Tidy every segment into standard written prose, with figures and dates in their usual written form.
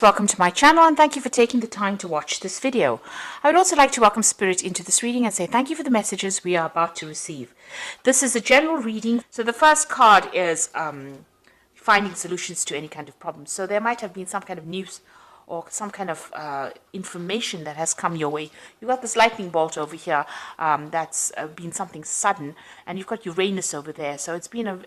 Welcome to my channel and thank you for taking the time to watch this video. I would also like to welcome Spirit into this reading and say thank you for the messages we are about to receive. This is a general reading. So the first card is finding solutions to any kind of problem. So there might have been some kind of news or some kind of information that has come your way. You've got this lightning bolt over here that's been something sudden, and you've got Uranus over there. So it's been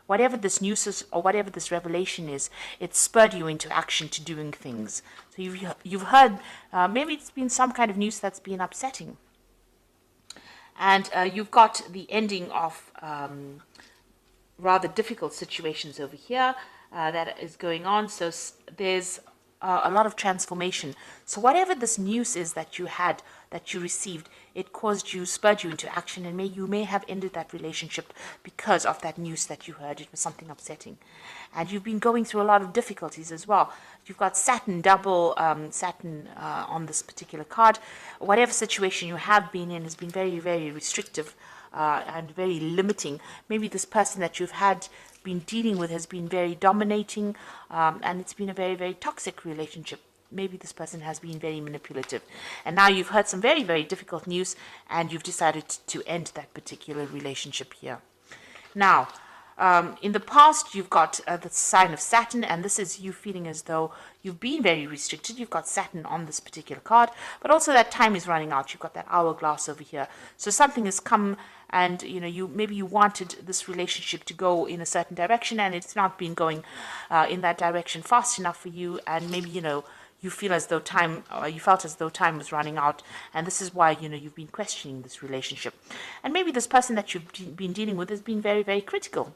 whatever this news is or whatever this revelation is, it spurred you into action to doing things. So you've heard, maybe it's been some kind of news that's been upsetting. And you've got the ending of rather difficult situations over here that is going on. So there's a lot of transformation. So whatever this news is that you had, that you received, it spurred you into action, and you may have ended that relationship because of that news that you heard. It was something upsetting. And you've been going through a lot of difficulties as well. You've got Saturn, double Saturn on this particular card. Whatever situation you have been in has been very, very restrictive and very limiting. Maybe this person that you've been dealing with has been very dominating, and it's been a very, very toxic relationship. Maybe this person has been very manipulative, and now you've heard some very, very difficult news and you've decided to end that particular relationship here. Now, in the past, you've got the sign of Saturn, and this is you feeling as though you've been very restricted. You've got Saturn on this particular card, but also that time is running out. You've got that hourglass over here. So something has come, and maybe you wanted this relationship to go in a certain direction, and it's not been going in that direction fast enough for you, and maybe you feel as though you felt as though time was running out, and this is why you've been questioning this relationship. And maybe this person that you've been dealing with has been very, very critical.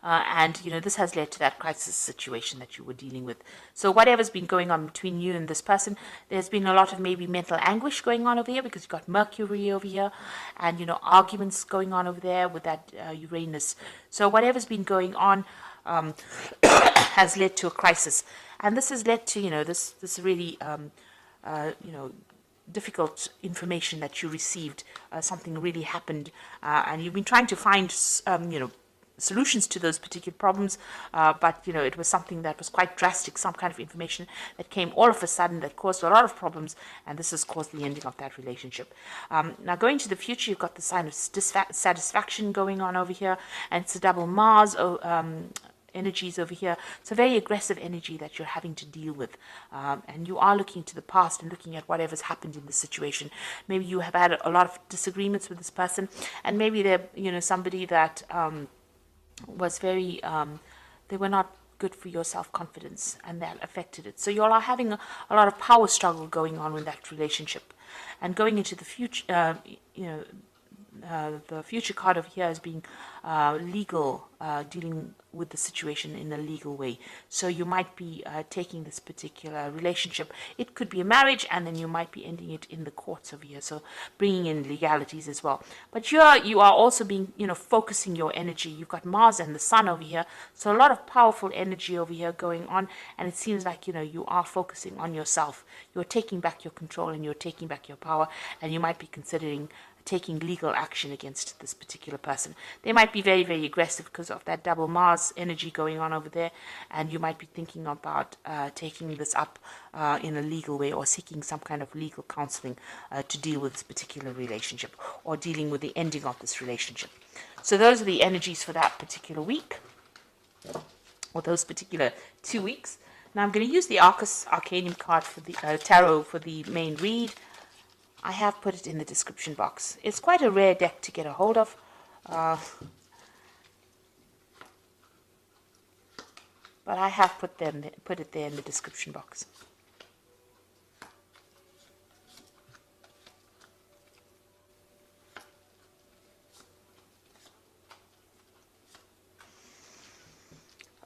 And this has led to that crisis situation that you were dealing with. So whatever's been going on between you and this person, there's been a lot of maybe mental anguish going on over here, because you've got Mercury over here, and arguments going on over there with that Uranus. So whatever's been going on has led to a crisis, and this has led to this really difficult information that you received. Something really happened, and you've been trying to find solutions to those particular problems, but it was something that was quite drastic, some kind of information that came all of a sudden that caused a lot of problems, and this has caused the ending of that relationship. Now going to the future, you've got the sign of dissatisfaction going on over here, and it's a double Mars energies over here. It's a very aggressive energy that you're having to deal with, and you are looking to the past and looking at whatever's happened in this situation. Maybe you have had a lot of disagreements with this person, and maybe they're somebody that was very they were not good for your self-confidence, and that affected it. So you all are having a lot of power struggle going on with that relationship. And going into the future, the future card over here is being legal, dealing with the situation in a legal way. So you might be taking this particular relationship. It could be a marriage, and then you might be ending it in the courts over here. So bringing in legalities as well. But you are also being, focusing your energy. You've got Mars and the Sun over here. So a lot of powerful energy over here going on. And it seems like, you are focusing on yourself. You're taking back your control and you're taking back your power. And you might be considering taking legal action against this particular person. They might be very, very aggressive because of that double Mars energy going on over there, and you might be thinking about taking this up in a legal way, or seeking some kind of legal counseling to deal with this particular relationship, or dealing with the ending of this relationship. So those are the energies for that particular week, or those particular 2 weeks. Now I'm going to use the Arcanum card for the tarot for the main read. I have put it in the description box. It's quite a rare deck to get a hold of. But I have put it there in the description box.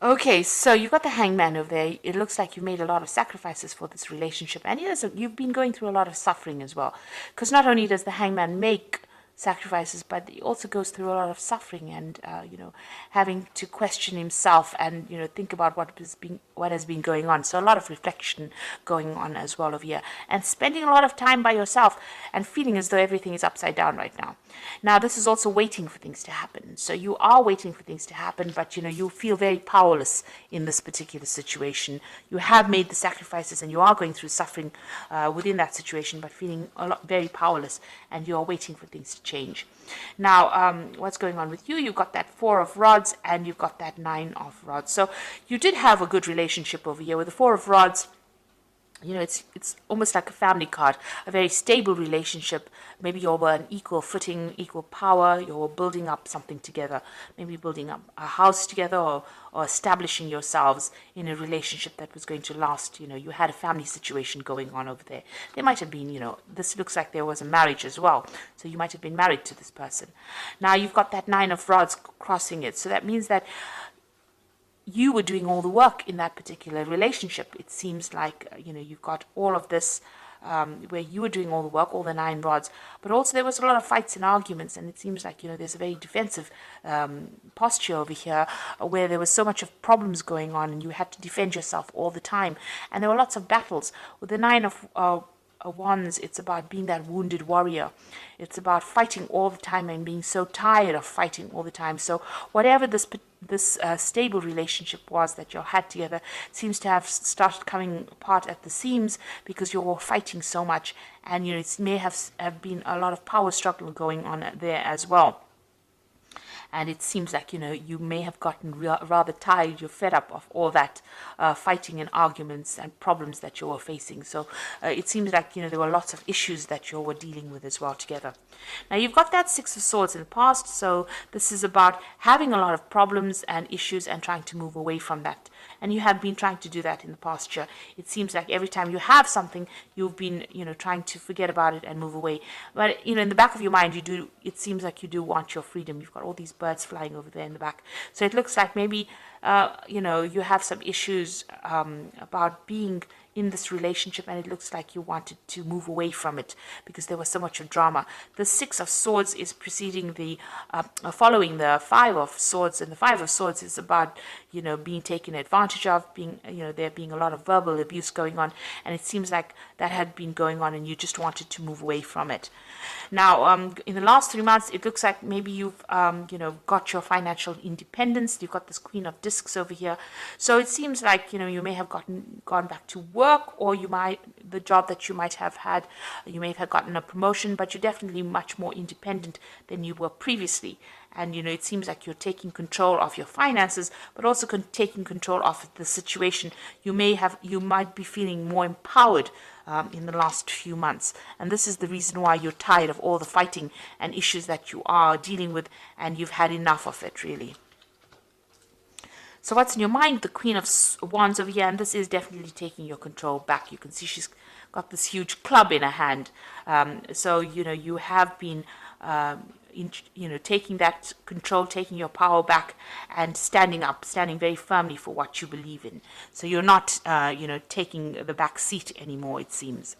Okay, so you've got the Hangman over there. It looks like you've made a lot of sacrifices for this relationship, and you've been going through a lot of suffering as well. Because not only does the Hangman make sacrifices, but he also goes through a lot of suffering and having to question himself and think about what has been going on. So a lot of reflection going on as well over here, and spending a lot of time by yourself and feeling as though everything is upside down right now. Now this is also waiting for things to happen. So you are waiting for things to happen, but you feel very powerless in this particular situation. You have made the sacrifices and you are going through suffering within that situation, but feeling very powerless, and you are waiting for things to change. Now, what's going on with you? You've got that 4 of rods and you've got that 9 of rods. So you did have a good relationship over here with the 4 of rods. It's almost like a family card, a very stable relationship. Maybe you're on an equal footing, equal power. You're building up something together, maybe building up a house together, or establishing yourselves in a relationship that was going to last. You had a family situation going on over there. There might have been, this looks like there was a marriage as well. So you might have been married to this person. Now you've got that 9 of rods crossing it. So that means that you were doing all the work in that particular relationship. It seems like, you've got all of this where you were doing all the work, all the 9 rods, but also there was a lot of fights and arguments, and it seems like, there's a very defensive posture over here where there was so much of problems going on and you had to defend yourself all the time. And there were lots of battles. With the 9 of Wands, it's about being that wounded warrior. It's about fighting all the time and being so tired of fighting all the time. So whatever this stable relationship was that you had together seems to have started coming apart at the seams because you were fighting so much, and it may have been a lot of power struggle going on there as well. And it seems like, you may have gotten rather tired, you're fed up of all that fighting and arguments and problems that you were facing. So it seems like, there were lots of issues that you were dealing with as well together. Now you've got that 6 of Swords in the past. So this is about having a lot of problems and issues and trying to move away from that. And you have been trying to do that in the past year. It seems like every time you have something, you've been, trying to forget about it and move away. But, in the back of your mind, it seems like you do want your freedom. You've got all these birds flying over there in the back. So it looks like maybe, you have some issues about being in this relationship, and it looks like you wanted to move away from it because there was so much of drama. The 6 of Swords is following the 5 of Swords, and the 5 of Swords is about, being taken advantage of, there being a lot of verbal abuse going on, and it seems like that had been going on and you just wanted to move away from it. Now, in the last 3 months, it looks like maybe you've, got your financial independence. You've got this Queen of Discs over here. So it seems like, you may have gone back to work, or the job that you might have had, you may have gotten a promotion, but you're definitely much more independent than you were previously. And, it seems like you're taking control of your finances, but also taking control of the situation. You might be feeling more empowered in the last few months. And this is the reason why you're tired of all the fighting and issues that you are dealing with, and you've had enough of it, really. So what's in your mind? The Queen of Wands over here, and this is definitely taking your control back. You can see she's got this huge club in her hand. So, you have been, taking that control, taking your power back, and standing very firmly for what you believe in. So you're not, taking the back seat anymore, it seems.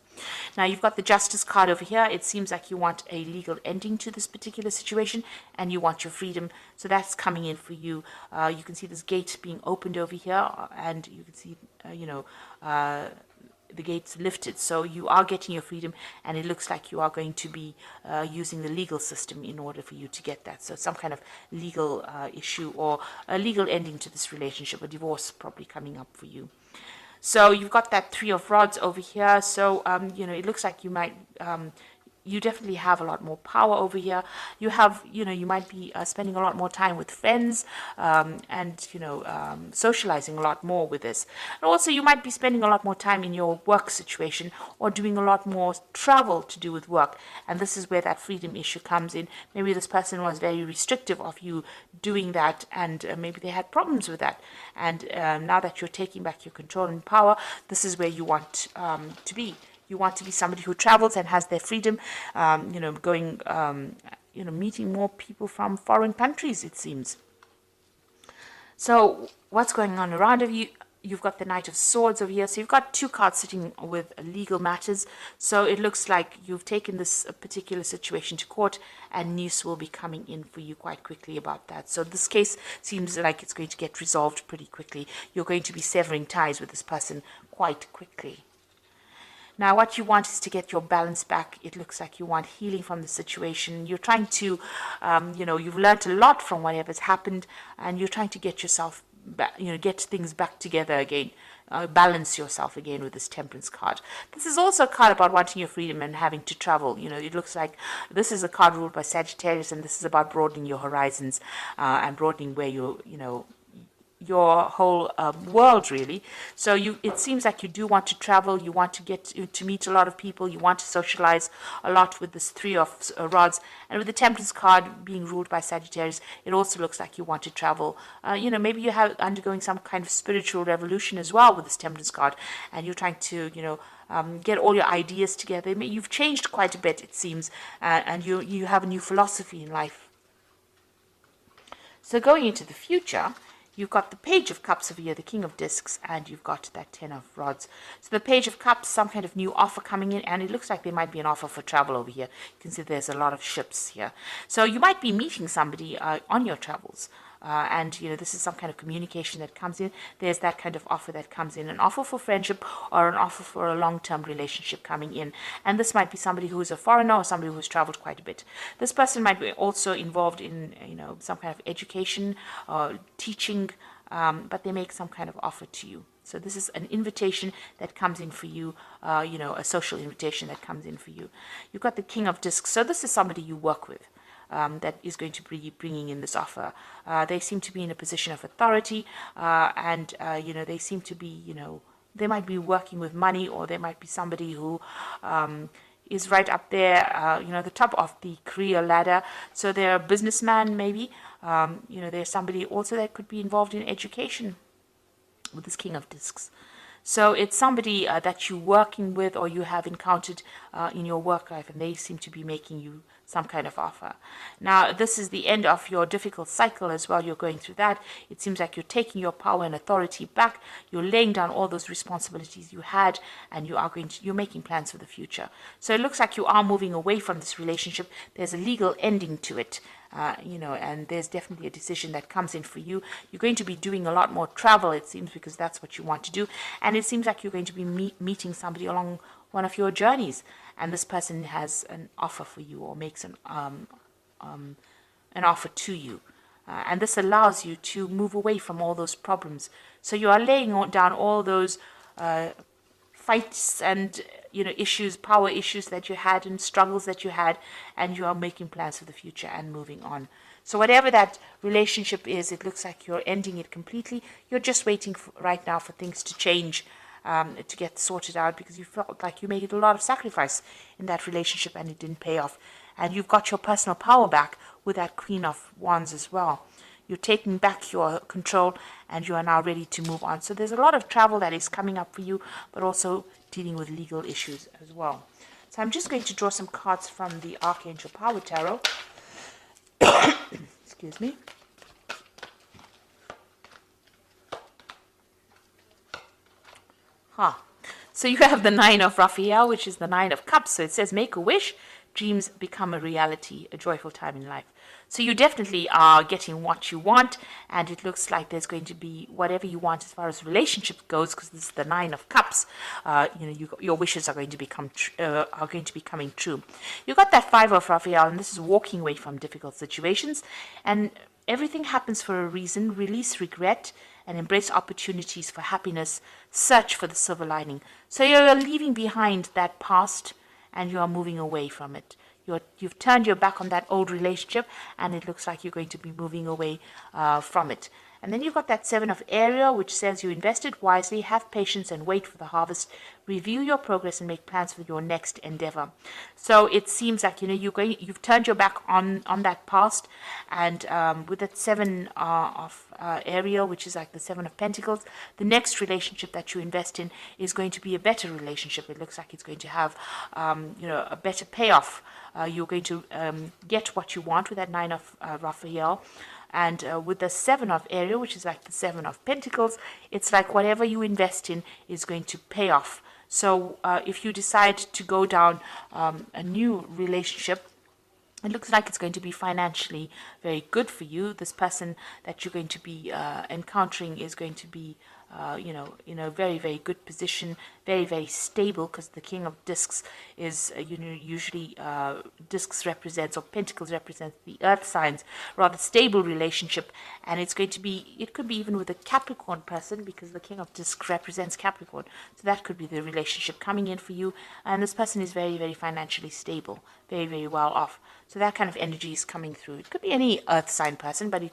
Now you've got the Justice card over here. It seems like you want a legal ending to this particular situation and you want your freedom. So that's coming in for you. You can see this gate being opened over here, and you can see, the gates lifted. So you are getting your freedom, and it looks like you are going to be using the legal system in order for you to get that. So some kind of legal issue or a legal ending to this relationship, a divorce probably coming up for you. So you've got that 3 of Rods over here. So, it looks like you might, you definitely have a lot more power over here. You have, you might be spending a lot more time with friends and, socializing a lot more with this. And also you might be spending a lot more time in your work situation or doing a lot more travel to do with work. And this is where that freedom issue comes in. Maybe this person was very restrictive of you doing that, and maybe they had problems with that. And now that you're taking back your control and power, this is where you want to be. You want to be somebody who travels and has their freedom, going, meeting more people from foreign countries, it seems. So what's going on around of you? you've got the Knight of Swords over here. So you've got two cards sitting with legal matters. So it looks like you've taken this particular situation to court, and news will be coming in for you quite quickly about that. So this case seems like it's going to get resolved pretty quickly. You're going to be severing ties with this person quite quickly. Now, what you want is to get your balance back. It looks like you want healing from the situation. You're trying to, you've learned a lot from whatever's happened, and you're trying to get yourself back, get things back together again, balance yourself again with this Temperance card. This is also a card about wanting your freedom and having to travel. It looks like this is a card ruled by Sagittarius, and this is about broadening your horizons and broadening where your whole world, really. So it seems like you do want to travel, you want to get to meet a lot of people, you want to socialize a lot with this Three of Rods. And with the Temperance card being ruled by Sagittarius, it also looks like you want to travel. Maybe you have undergoing some kind of spiritual revolution as well with this Temperance card, and you're trying to get all your ideas together. You've changed quite a bit, it seems, and you have a new philosophy in life. So going into the future, you've got the Page of Cups over here, the King of Discs, and you've got that Ten of Rods. So the Page of Cups, some kind of new offer coming in, and it looks like there might be an offer for travel over here. You can see there's a lot of ships here. So you might be meeting somebody on your travels. And this is some kind of communication that comes in. There's that kind of offer that comes in, an offer for friendship or an offer for a long-term relationship coming in. And this might be somebody who is a foreigner or somebody who's traveled quite a bit. This person might be also involved in some kind of education or teaching, but they make some kind of offer to you. So this is an invitation that comes in for you, a social invitation that comes in for you. You've got the King of Discs. So this is somebody you work with. That is going to be bringing in this offer. They seem to be in a position of authority, and they seem to be, they might be working with money, or there might be somebody who is right up there, the top of the career ladder. So they're a businessman, maybe. There's somebody also that could be involved in education with this King of Discs. So it's somebody that you're working with or you have encountered in your work life, and they seem to be making you some kind of offer. Now, this is the end of your difficult cycle as well. You're going through that. It seems like you're taking your power and authority back. You're laying down all those responsibilities you had, and you're making plans for the future. So it looks like you are moving away from this relationship. There's a legal ending to it. And there's definitely a decision that comes in for you. You're going to be doing a lot more travel, it seems, because that's what you want to do. And it seems like you're going to be meeting somebody along one of your journeys, and this person has an offer for you or makes an offer to you. And this allows you to move away from all those problems. So you are laying down all those fights and issues, power issues that you had and struggles that you had, and you are making plans for the future and moving on. So whatever that relationship is, it looks like you're ending it completely. You're just waiting right now for things to change, to get sorted out, because you felt like you made a lot of sacrifice in that relationship and it didn't pay off. And you've got your personal power back with that Queen of Wands as well. You're taking back your control, and you are now ready to move on. So there's a lot of travel that is coming up for you, but also dealing with legal issues as well. So I'm just going to draw some cards from the Archangel Power Tarot. Excuse me. So you have the Nine of Raphael, which is the Nine of Cups. So it says, make a wish, dreams become a reality, a joyful time in life. So you definitely are getting what you want, and it looks like there's going to be whatever you want as far as relationship goes, because this is the Nine of Cups. Your wishes are going to be coming true. You got that Five of Raphael, and this is walking away from difficult situations, and everything happens for a reason. Release regret and embrace opportunities for happiness. Search for the silver lining. So you're leaving behind that past, and you are moving away from it. You've turned your back on that old relationship, and it looks like you're going to be moving away from it. And then you've got that Seven of Ariel, which says you invested wisely, have patience, and wait for the harvest. Review your progress and make plans for your next endeavor. So it seems like you've turned your back on that past, and with that Seven of Ariel, which is like the Seven of Pentacles, the next relationship that you invest in is going to be a better relationship. It looks like it's going to have a better payoff. You're going to get what you want with that Nine of Raphael. And with the Seven of Area, which is like the Seven of Pentacles, it's like whatever you invest in is going to pay off. So if you decide to go down a new relationship, it looks like it's going to be financially very good for you. This person that you're going to be encountering is going to be, in a very, very good position, very, very stable, because the King of Discs is, usually discs represents, or pentacles represents the earth signs, rather stable relationship. And it's going to be, it could be even with a Capricorn person, because the King of Discs represents Capricorn. So that could be the relationship coming in for you. And this person is very, very financially stable, very, very well off. So that kind of energy is coming through. It could be any earth sign person, but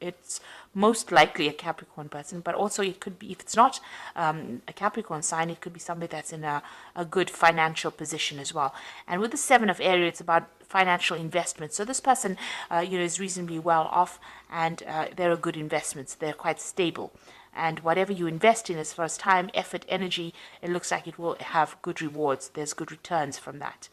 it's most likely a Capricorn person. But also it could be, if it's not a Capricorn sign, it could be somebody that's in a good financial position as well. And with the Seven of Area, it's about financial investments. So this person, is reasonably well off, and they're good investments. They're quite stable. And whatever you invest in as far as time, effort, energy, it looks like it will have good rewards. There's good returns from that.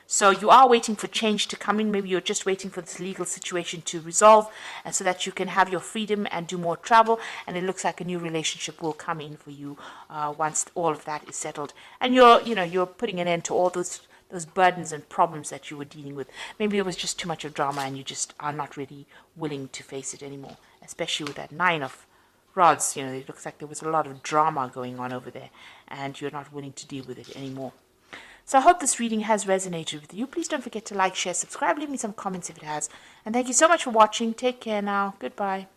So you are waiting for change to come in. Maybe you're just waiting for this legal situation to resolve, and so that you can have your freedom and do more travel. And it looks like a new relationship will come in for you once all of that is settled. And you're putting an end to all those burdens and problems that you were dealing with. Maybe it was just too much of drama, and you just are not really willing to face it anymore, especially with that Nine of Rods. It looks like there was a lot of drama going on over there, and you're not willing to deal with it anymore. So I hope this reading has resonated with you. Please don't forget to like, share, subscribe, leave me some comments if it has. And thank you so much for watching. Take care now. Goodbye.